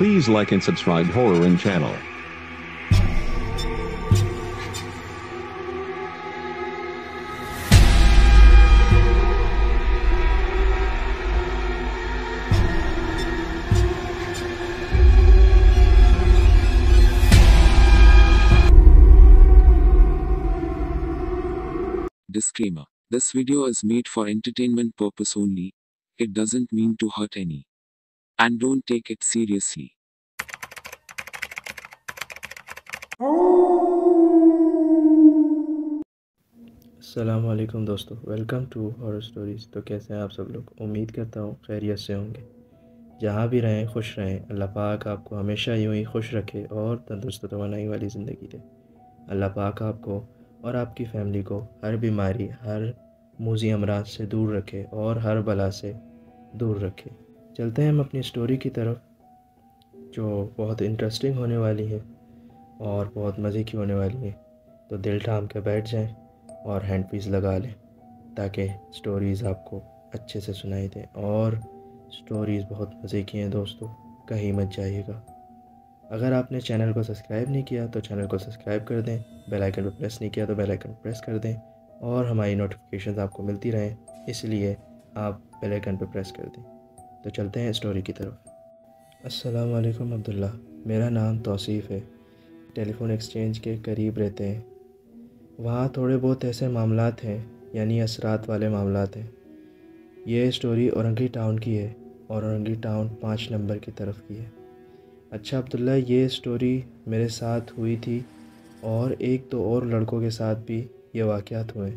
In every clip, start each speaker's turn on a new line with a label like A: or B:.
A: Please like and subscribe Horror In channel.
B: Disclaimer: this video is made for entertainment purpose only. It doesn't mean to hurt any. And don't take it seriously.
C: अस्सलाम वालेकुम दोस्तों, welcome to horror stories. तो कैसे हैं आप सब लोग? उम्मीद करता हूँ खैरियत से होंगे। जहाँ भी रहें खुश रहें। अल्लाह पाक आपको हमेशा यूं ही खुश रखे और तंदुरुस्त तवानाई वाली ज़िंदगी दे। अल्लाह पाक आपको और आपकी फ़ैमिली को हर बीमारी, हर मूज़ी अमराज से दूर रखे और हर बला से दूर रखे। चलते हैं हम अपनी स्टोरी की तरफ, जो बहुत इंटरेस्टिंग होने वाली है और बहुत मज़े की होने वाली है। तो दिल थाम के बैठ जाएं और हैंड पीस लगा लें ताकि स्टोरीज़ आपको अच्छे से सुनाई दें। और स्टोरीज़ बहुत मज़े की हैं दोस्तों, कहीं मत जाइएगा। अगर आपने चैनल को सब्सक्राइब नहीं किया तो चैनल को सब्सक्राइब कर दें, बेल आइकन पर प्रेस नहीं किया तो बेल आइकन प्रेस कर दें और हमारी नोटिफिकेशंस आपको मिलती रहें, इसलिए आप बेल आइकन पर प्रेस कर दें। तो चलते हैं स्टोरी की तरफ। अस्सलाम वालेकुम अब्दुल्ला, मेरा नाम तौसीफ़ है। टेलीफ़ोन एक्सचेंज के करीब रहते हैं। वहाँ थोड़े बहुत ऐसे मामलात हैं, यानी असरात वाले मामलात हैं। ये स्टोरी औरंगी टाउन की है और औरंगी टाउन 5 नंबर की तरफ की है। अच्छा अब्दुल्ला, ये स्टोरी मेरे साथ हुई थी और एक दो और लड़कों के साथ भी ये वाक़यात हुए।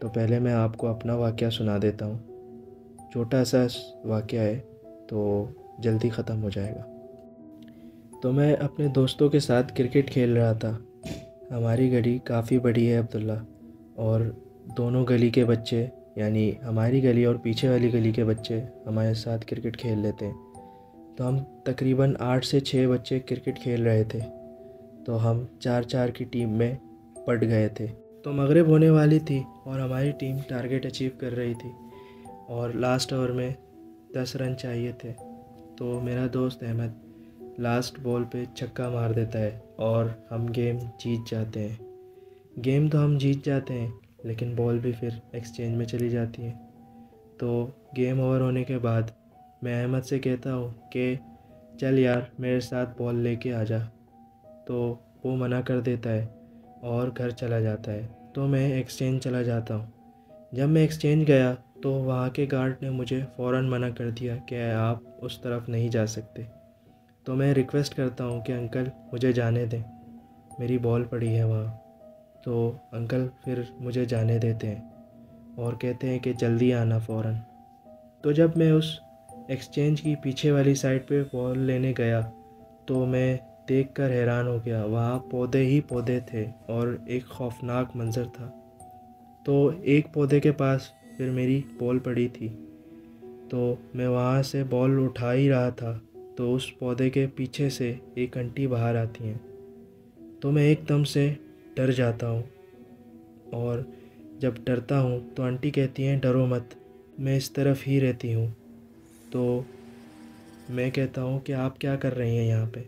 C: तो पहले मैं आपको अपना वाक़या सुना देता हूँ। छोटा सा वाक़या है तो जल्दी ख़त्म हो जाएगा। तो मैं अपने दोस्तों के साथ क्रिकेट खेल रहा था। हमारी गली काफ़ी बड़ी है अब्दुल्ला, और दोनों गली के बच्चे, यानी हमारी गली और पीछे वाली गली के बच्चे हमारे साथ क्रिकेट खेल लेते हैं। तो हम तकरीबन 8 से 6 बच्चे क्रिकेट खेल रहे थे। तो हम 4-4 की टीम में बँट गए थे। तो मगरिब होने वाली थी और हमारी टीम टारगेट अचीव कर रही थी और लास्ट ओवर में 10 रन चाहिए थे। तो मेरा दोस्त अहमद लास्ट बॉल पे छक्का मार देता है और हम गेम जीत जाते हैं। गेम तो हम जीत जाते हैं, लेकिन बॉल भी फिर एक्सचेंज में चली जाती है। तो गेम ओवर होने के बाद मैं अहमद से कहता हूँ कि चल यार मेरे साथ बॉल लेके आ जा। तो वो मना कर देता है और घर चला जाता है। तो मैं एक्सचेंज चला जाता हूँ। जब मैं एक्सचेंज गया तो वहाँ के गार्ड ने मुझे फ़ौरन मना कर दिया कि आप उस तरफ नहीं जा सकते। तो मैं रिक्वेस्ट करता हूँ कि अंकल मुझे जाने दें, मेरी बॉल पड़ी है वहाँ। तो अंकल फिर मुझे जाने देते हैं और कहते हैं कि जल्दी आना फ़ौरन। तो जब मैं उस एक्सचेंज की पीछे वाली साइड पे बॉल लेने गया तो मैं देखकर हैरान हो गया। वहाँ पौधे ही पौधे थे और एक खौफनाक मंज़र था। तो एक पौधे के पास फिर मेरी बॉल पड़ी थी। तो मैं वहाँ से बॉल उठा ही रहा था तो उस पौधे के पीछे से एक आंटी बाहर आती हैं। तो मैं एकदम से डर जाता हूँ, और जब डरता हूँ तो आंटी कहती हैं डरो मत, मैं इस तरफ ही रहती हूँ। तो मैं कहता हूँ कि आप क्या कर रही हैं यहाँ पे?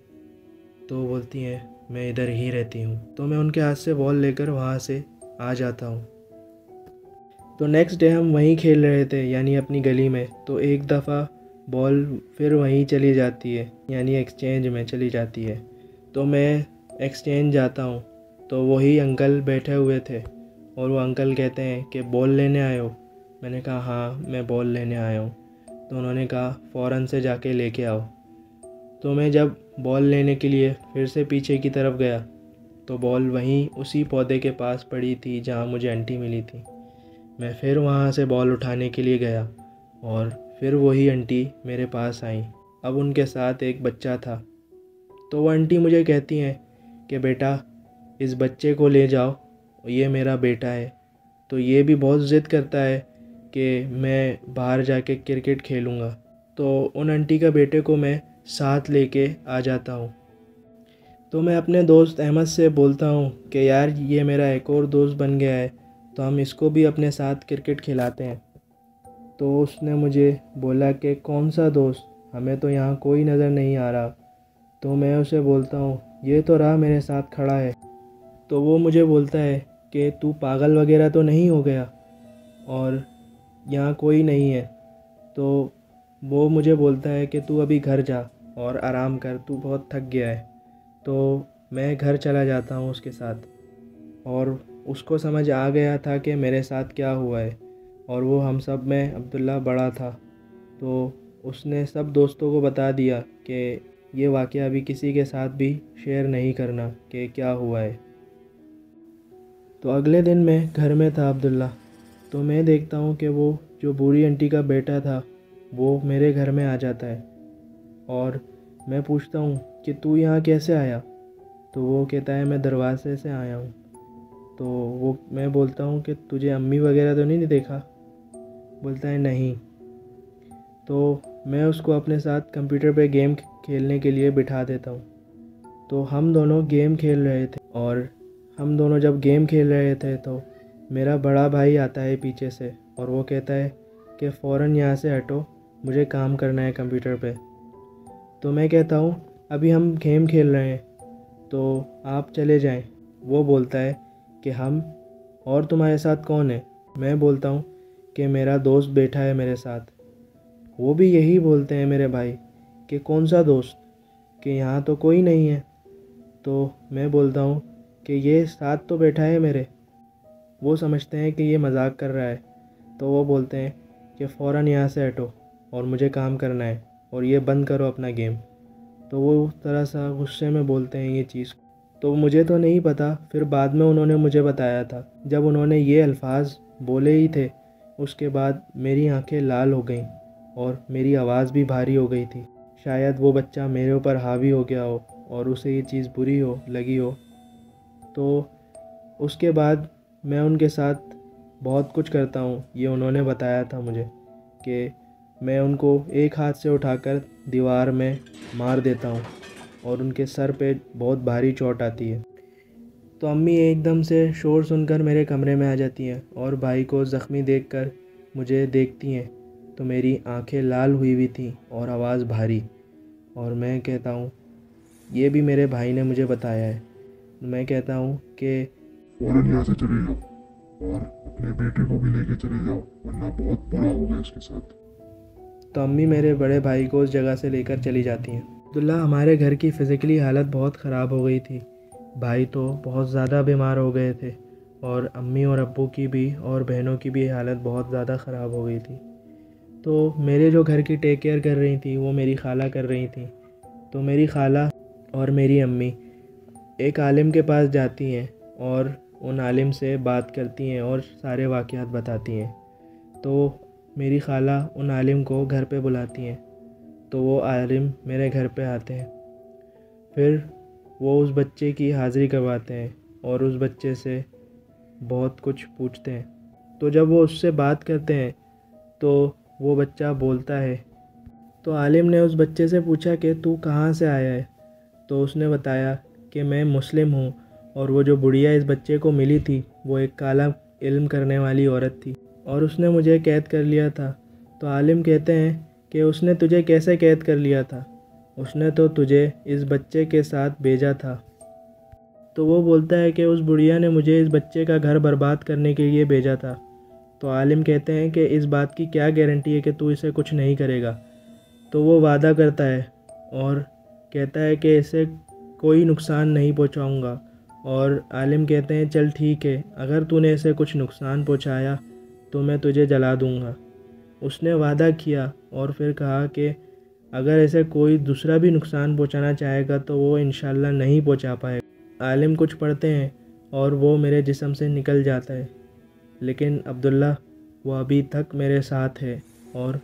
C: तो बोलती हैं मैं इधर ही रहती हूँ। तो मैं उनके हाथ से बॉल लेकर वहाँ से आ जाता हूँ। तो नेक्स्ट डे हम वहीं खेल रहे थे, यानी अपनी गली में। तो एक दफ़ा बॉल फिर वहीं चली जाती है, यानी एक्सचेंज में चली जाती है। तो मैं एक्सचेंज जाता हूँ तो वही अंकल बैठे हुए थे और वो अंकल कहते हैं कि बॉल लेने आए हो? मैंने कहा हाँ मैं बॉल लेने आया हूँ। तो उन्होंने कहा फ़ौरन से जाके लेके आओ। तो मैं जब बॉल लेने के लिए फिर से पीछे की तरफ गया तो बॉल वहीं उसी पौधे के पास पड़ी थी जहाँ मुझे आंटी मिली थी। मैं फिर वहाँ से बॉल उठाने के लिए गया और फिर वही आंटी मेरे पास आई। अब उनके साथ एक बच्चा था। तो वो आंटी मुझे कहती हैं कि बेटा इस बच्चे को ले जाओ, ये मेरा बेटा है। तो ये भी बहुत ज़िद करता है कि मैं बाहर जाके क्रिकेट खेलूँगा। तो उन आंटी का बेटे को मैं साथ लेके आ जाता हूँ। तो मैं अपने दोस्त अहमद से बोलता हूँ कि यार ये मेरा एक और दोस्त बन गया है, तो हम इसको भी अपने साथ क्रिकेट खिलाते हैं। तो उसने मुझे बोला कि कौन सा दोस्त, हमें तो यहाँ कोई नज़र नहीं आ रहा। तो मैं उसे बोलता हूँ ये तो रहा मेरे साथ खड़ा है। तो वो मुझे बोलता है कि तू पागल वगैरह तो नहीं हो गया और यहाँ कोई नहीं है। तो वो मुझे बोलता है कि तू अभी घर जा और आराम कर, तू बहुत थक गया है। तो मैं घर चला जाता हूँ उसके साथ, और उसको समझ आ गया था कि मेरे साथ क्या हुआ है, और वो हम सब में अब्दुल्ला बड़ा था। तो उसने सब दोस्तों को बता दिया कि ये वाक़या अभी किसी के साथ भी शेयर नहीं करना कि क्या हुआ है। तो अगले दिन मैं घर में था अब्दुल्ला, तो मैं देखता हूँ कि वो जो बूढ़ी आंटी का बेटा था वो मेरे घर में आ जाता है, और मैं पूछता हूँ कि तू यहाँ कैसे आया। तो वो कहता है मैं दरवाजे से आया हूँ। तो वो मैं बोलता हूँ कि तुझे अम्मी वगैरह तो नहीं देखा। बोलता है नहीं। तो मैं उसको अपने साथ कंप्यूटर पे गेम खेलने के लिए बिठा देता हूँ। तो हम दोनों गेम खेल रहे थे, और हम दोनों जब गेम खेल रहे थे तो मेरा बड़ा भाई आता है पीछे से, और वो कहता है कि फ़ौरन यहाँ से हटो, मुझे काम करना है कंप्यूटर पे। तो मैं कहता हूँ अभी हम गेम खेल रहे हैं तो आप चले जाएं। वो बोलता है कि हम, और तुम्हारे साथ कौन है। मैं बोलता हूँ कि मेरा दोस्त बैठा है मेरे साथ। वो भी यही बोलते हैं मेरे भाई कि कौन सा दोस्त, कि यहाँ तो कोई नहीं है। तो मैं बोलता हूँ कि ये साथ तो बैठा है मेरे। वो समझते हैं कि ये मजाक कर रहा है, तो वो बोलते हैं कि फ़ौरन यहाँ से हटो और मुझे काम करना है, और ये बंद करो अपना गेम। तो वो उस तरह सा गुस्से में बोलते हैं ये चीज़। तो मुझे तो नहीं पता, फिर बाद में उन्होंने मुझे बताया था। जब उन्होंने ये अल्फाज बोले ही थे, उसके बाद मेरी आंखें लाल हो गईं और मेरी आवाज़ भी भारी हो गई थी। शायद वो बच्चा मेरे ऊपर हावी हो गया हो और उसे ये चीज़ बुरी लगी हो। तो उसके बाद मैं उनके साथ बहुत कुछ करता हूँ। ये उन्होंने बताया था मुझे कि मैं उनको एक हाथ से उठाकर दीवार में मार देता हूँ और उनके सर पे बहुत भारी चोट आती है। तो अम्मी एकदम से शोर सुनकर मेरे कमरे में आ जाती हैं और भाई को ज़ख्मी देखकर मुझे देखती हैं। तो मेरी आंखें लाल हुई हुई थी और आवाज़ भारी, और मैं कहता हूँ ये भी मेरे भाई ने मुझे बताया है। मैं कहता हूँ कि
D: फौरन यहाँ से चले जाओ और अपने बेटे को भी लेके चले जाओ, वरना बहुत बुरा होगा इसके साथ।
C: तो अम्मी मेरे बड़े भाई को उस जगह से लेकर चली जाती हैं। अब्दुल्ला, हमारे घर की फ़िज़िकली हालत बहुत ख़राब हो गई थी। भाई तो बहुत ज़्यादा बीमार हो गए थे, और अम्मी और अब्बू की भी और बहनों की भी हालत बहुत ज़्यादा ख़राब हो गई थी। तो मेरे जो घर की टेक केयर कर रही थी वो मेरी खाला कर रही थी। तो मेरी खाला और मेरी अम्मी एक आलिम के पास जाती हैं और उन आलिम से बात करती हैं और सारे वाक़यात बताती हैं। तो मेरी खाला उन आलिम को घर पे बुलाती हैं। तो वो आलिम मेरे घर पे आते हैं। फिर वो उस बच्चे की हाज़िरी करवाते हैं और उस बच्चे से बहुत कुछ पूछते हैं। तो जब वो उससे बात करते हैं तो वो बच्चा बोलता है। तो आलिम ने उस बच्चे से पूछा कि तू कहाँ से आया है। तो उसने बताया कि मैं मुस्लिम हूँ, और वो जो बुढ़िया इस बच्चे को मिली थी वो एक काला इल्म करने वाली औरत थी, और उसने मुझे कैद कर लिया था। तो आलिम कहते हैं कि उसने तुझे कैसे कैद कर लिया था, उसने तो तुझे इस बच्चे के साथ भेजा था। तो वो बोलता है कि उस बुढ़िया ने मुझे इस बच्चे का घर बर्बाद करने के लिए भेजा था। तो आलिम कहते हैं कि इस बात की क्या गारंटी है कि तू इसे कुछ नहीं करेगा। तो वो वादा करता है और कहता है कि इसे कोई नुकसान नहीं पहुंचाऊंगा। और आलिम कहते हैं चल ठीक है, अगर तूने इसे कुछ नुकसान पहुंचाया तो मैं तुझे जला दूंगा। उसने वादा किया और फिर कहा कि अगर इसे कोई दूसरा भी नुकसान पहुंचाना चाहेगा तो वो इंशाल्लाह नहीं पहुंचा पाएगा। आलिम कुछ पढ़ते हैं और वो मेरे जिस्म से निकल जाता है। लेकिन अब्दुल्ला, वो अभी तक मेरे साथ है, और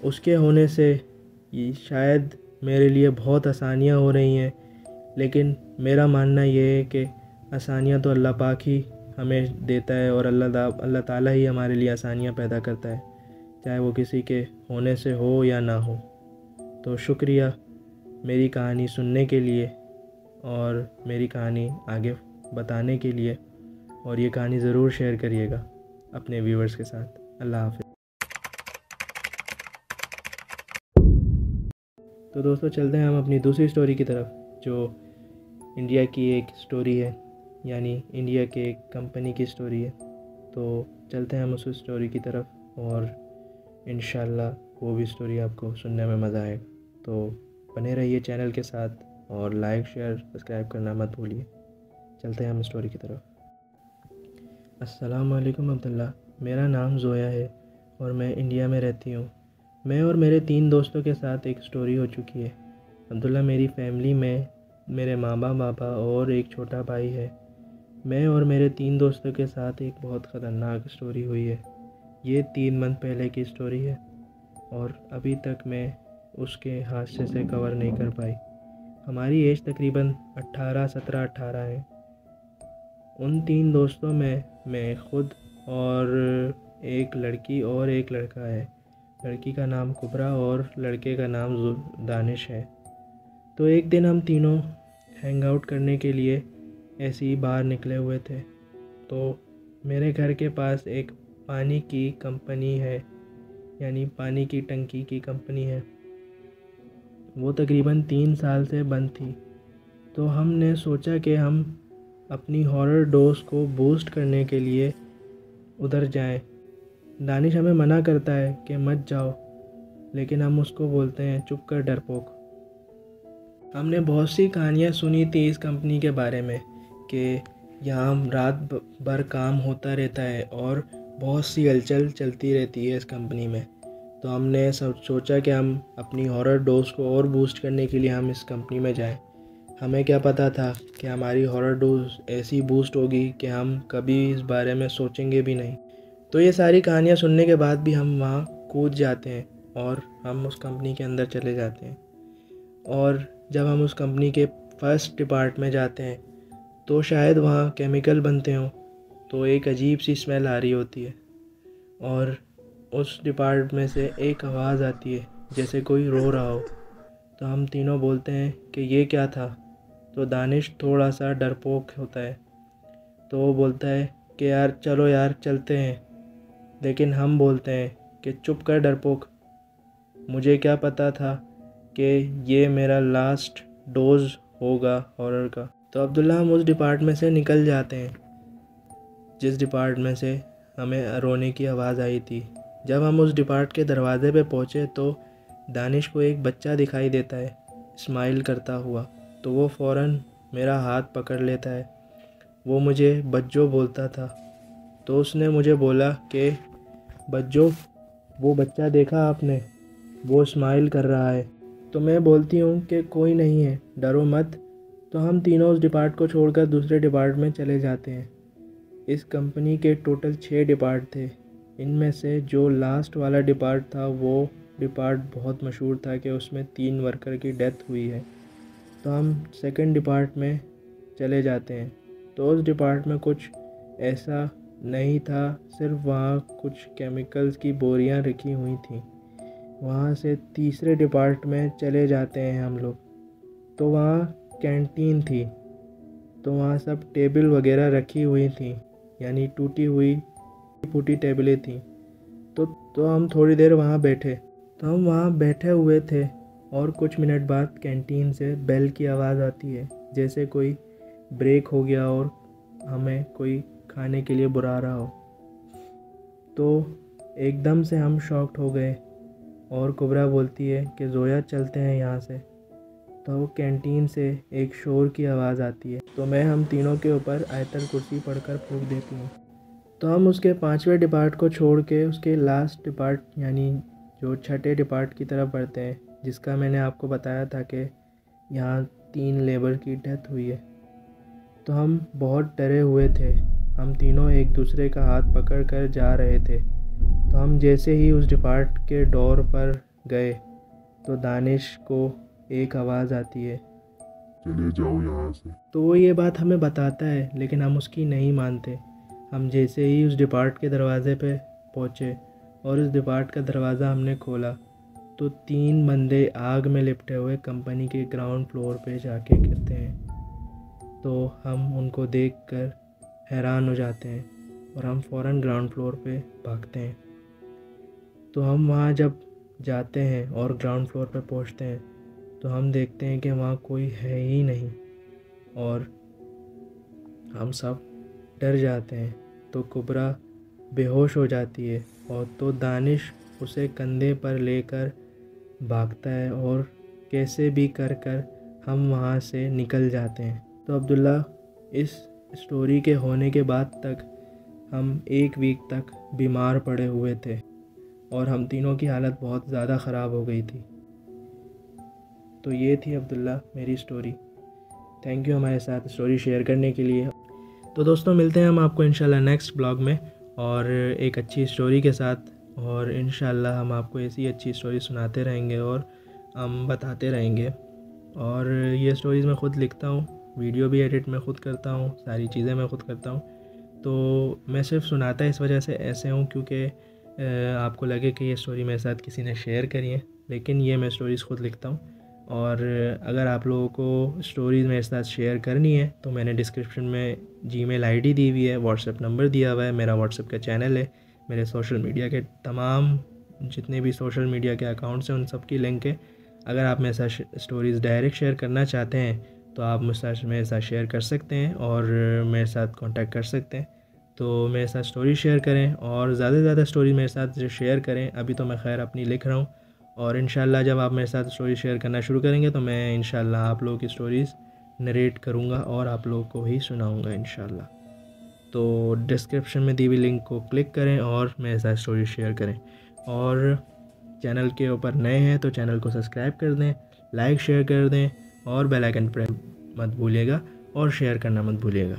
C: उसके होने से ये शायद मेरे लिए बहुत आसानियाँ हो रही हैं। लेकिन मेरा मानना ये है कि आसानियाँ तो अल्लाह पाक ही हमें देता है, और अल्लाह ताला ही हमारे लिए आसानियाँ पैदा करता है, चाहे वो किसी के होने से हो या ना हो। तो शुक्रिया मेरी कहानी सुनने के लिए और मेरी कहानी आगे बताने के लिए, और ये कहानी ज़रूर शेयर करिएगा अपने व्यूवर्स के साथ। अल्लाह हाफ़िज़। तो दोस्तों चलते हैं हम अपनी दूसरी स्टोरी की तरफ, जो इंडिया की एक स्टोरी है, यानी इंडिया के एक कंपनी की स्टोरी है। तो चलते हैं हम उस स्टोरी की तरफ और इंशाल्लाह वो भी स्टोरी आपको सुनने में मज़ा आएगा। तो बने रहिए चैनल के साथ और लाइक शेयर सब्सक्राइब करना मत भूलिए। चलते हैं हम स्टोरी की तरफ। अस्सलाम वालेकुम अब्दुल्ला, मेरा नाम ज़ोया है और मैं इंडिया में रहती हूँ। मैं और मेरे 3 दोस्तों के साथ एक स्टोरी हो चुकी है। अब्दुल्ला, मेरी फैमिली में मेरे मामा बाबा और एक छोटा भाई है। मैं और मेरे 3 दोस्तों के साथ एक बहुत ख़तरनाक स्टोरी हुई है। ये 3 मंथ पहले की स्टोरी है और अभी तक मैं उसके हादसे से कवर नहीं कर पाई। हमारी एज तकरीबन 17-18 है। उन 3 दोस्तों में मैं ख़ुद और एक लड़की और एक लड़का है। लड़की का नाम कुबरा और लड़के का नाम दानिश है। तो एक दिन हम तीनों हैंग आउट करने के लिए ऐसे ही बाहर निकले हुए थे। तो मेरे घर के पास एक पानी की कंपनी है, यानी पानी की टंकी की कंपनी है। वो तकरीबन 3 साल से बंद थी। तो हमने सोचा कि हम अपनी हॉरर डोज को बूस्ट करने के लिए उधर जाएं। दानिश हमें मना करता है कि मत जाओ, लेकिन हम उसको बोलते हैं चुप कर डरपोक। हमने बहुत सी कहानियाँ सुनी थी इस कंपनी के बारे में कि यहाँ रात भर काम होता रहता है और बहुत सी हलचल चलती रहती है इस कंपनी में। तो हमने सोचा कि हम अपनी हॉरर डोज को और बूस्ट करने के लिए हम इस कंपनी में जाएं। हमें क्या पता था कि हमारी हॉरर डोज ऐसी बूस्ट होगी कि हम कभी इस बारे में सोचेंगे भी नहीं। तो ये सारी कहानियाँ सुनने के बाद भी हम वहाँ कूद जाते हैं और हम उस कंपनी के अंदर चले जाते हैं। और जब हम उस कंपनी के फर्स्ट डिपार्ट में जाते हैं तो शायद वहाँ केमिकल बनते हों, तो एक अजीब सी स्मेल आ रही होती है और उस डिपार्ट में से एक आवाज़ आती है जैसे कोई रो रहा हो। तो हम तीनों बोलते हैं कि ये क्या था। तो दानिश थोड़ा सा डरपोक होता है, तो वो बोलता है कि यार चलो यार चलते हैं। लेकिन हम बोलते हैं कि चुप कर डरपोक, मुझे क्या पता था कि ये मेरा लास्ट डोज होगा हॉरर का। तो अब्दुल्ला हम उस डिपार्टमेंट से निकल जाते हैं जिस डिपार्टमेंट से हमें रोने की आवाज़ आई थी। जब हम उस डिपार्ट के दरवाजे पे पहुँचे तो दानिश को एक बच्चा दिखाई देता है स्माइल करता हुआ। तो वो फ़ौरन मेरा हाथ पकड़ लेता है। वो मुझे बज्जो बोलता था। तो उसने मुझे बोला कि बज्जो, वो बच्चा देखा आपने, वो स्माइल कर रहा है। तो मैं बोलती हूँ कि कोई नहीं है, डरो मत। तो हम तीनों उस डिपार्ट को छोड़कर दूसरे डिपार्ट में चले जाते हैं। इस कंपनी के टोटल 6 डिपार्ट थे। इनमें से जो लास्ट वाला डिपार्ट था वो डिपार्ट बहुत मशहूर था कि उसमें 3 वर्कर की डेथ हुई है। तो हम सेकंड डिपार्ट में चले जाते हैं। तो उस डिपार्ट में कुछ ऐसा नहीं था, सिर्फ वहाँ कुछ केमिकल्स की बोरियां रखी हुई थी। वहाँ से तीसरे डिपार्ट में चले जाते हैं हम लोग। तो वहाँ कैंटीन थी। तो वहाँ सब टेबल वगैरह रखी हुई थी, यानी टूटी हुई फूटी टेबलें थी। तो हम थोड़ी देर वहाँ बैठे। तो हम वहाँ बैठे हुए थे और कुछ मिनट बाद कैंटीन से बेल की आवाज़ आती है जैसे कोई ब्रेक हो गया और हमें कोई खाने के लिए बुला रहा हो। तो एकदम से हम शॉक्ड हो गए और कुबरा बोलती है कि ज़ोया चलते हैं यहाँ से। तो कैंटीन से एक शोर की आवाज़ आती है। तो मैं हम तीनों के ऊपर आयतल कुर्सी पढ़कर फूंक देती हूँ। तो हम उसके 5वें डिपार्ट को छोड़ के उसके लास्ट डिपार्ट यानी जो 6ठे डिपार्ट की तरफ बढ़ते हैं, जिसका मैंने आपको बताया था कि यहाँ 3 लेबर की डेथ हुई है। तो हम बहुत डरे हुए थे। हम तीनों एक दूसरे का हाथ पकड़ कर जा रहे थे। तो हम जैसे ही उस डिपार्ट के डोर पर गए तो दानिश को एक आवाज़ आती है,
D: चले जाओ यहाँ से।
C: तो वो ये बात हमें बताता है लेकिन हम उसकी नहीं मानते। हम जैसे ही उस डिपार्ट के दरवाज़े पे पहुँचे और उस डिपार्ट का दरवाज़ा हमने खोला तो 3 बंदे आग में लिपटे हुए कंपनी के ग्राउंड फ्लोर पे जाके गिरते हैं। तो हम उनको देखकर हैरान हो जाते हैं और हम फ़ौरन ग्राउंड फ्लोर पे भागते हैं। तो हम वहाँ जब जाते हैं और ग्राउंड फ्लोर पे पहुँचते हैं तो हम देखते हैं कि वहाँ कोई है ही नहीं और हम सब डर जाते हैं। तो कुबरा बेहोश हो जाती है और तो दानिश उसे कंधे पर लेकर भागता है और कैसे भी कर हम वहाँ से निकल जाते हैं। तो अब्दुल्ला, इस स्टोरी के होने के बाद तक हम 1 वीक तक बीमार पड़े हुए थे और हम तीनों की हालत बहुत ज़्यादा ख़राब हो गई थी। तो ये थी अब्दुल्ला मेरी स्टोरी। थैंक यू हमारे साथ स्टोरी शेयर करने के लिए। तो दोस्तों, मिलते हैं हम आपको इंशाल्लाह नेक्स्ट ब्लॉग में और एक अच्छी स्टोरी के साथ, और इंशाल्लाह हम आपको ऐसी अच्छी स्टोरी सुनाते रहेंगे और हम बताते रहेंगे। और ये स्टोरीज़ मैं ख़ुद लिखता हूँ, वीडियो भी एडिट मैं ख़ुद करता हूँ, सारी चीज़ें मैं ख़ुद करता हूँ। तो मैं सिर्फ सुनाता इस वजह से ऐसे हूँ क्योंकि आपको लगे कि ये स्टोरी मेरे साथ किसी ने शेयर करी है, लेकिन ये मैं स्टोरीज़ ख़ुद लिखता हूँ। और अगर आप लोगों को स्टोरीज़ मेरे साथ शेयर करनी है तो मैंने डिस्क्रिप्शन में जीमेल आईडी दी हुई है, व्हाट्सएप नंबर दिया हुआ है, मेरा व्हाट्सएप का चैनल है, मेरे सोशल मीडिया के तमाम जितने भी सोशल मीडिया के अकाउंट्स हैं उन सब की लिंक है। अगर आप मेरे साथ स्टोरीज़ डायरेक्ट शेयर करना चाहते हैं तो आप मेरे साथ शेयर कर सकते हैं और मेरे साथ कांटेक्ट कर सकते हैं। तो मेरे साथ स्टोरी शेयर करें और ज़्यादा से ज़्यादा स्टोरी मेरे साथ शेयर करें। अभी तो मैं खैर अपनी लिख रहा हूँ और इंशाल्लाह जब आप मेरे साथ स्टोरी शेयर करना शुरू करेंगे तो मैं इंशाल्लाह आप लोगों की स्टोरीज़ नरेट करूँगा और आप लोगों को ही सुनाऊँगा इंशाल्लाह। तो डिस्क्रिप्शन में दी हुई लिंक को क्लिक करें और मेरे साथ स्टोरी शेयर करें। और चैनल के ऊपर नए हैं तो चैनल को सब्सक्राइब कर दें, लाइक शेयर कर दें और बेल आइकन प्रेस मत भूलिएगा और शेयर करना मत भूलिएगा।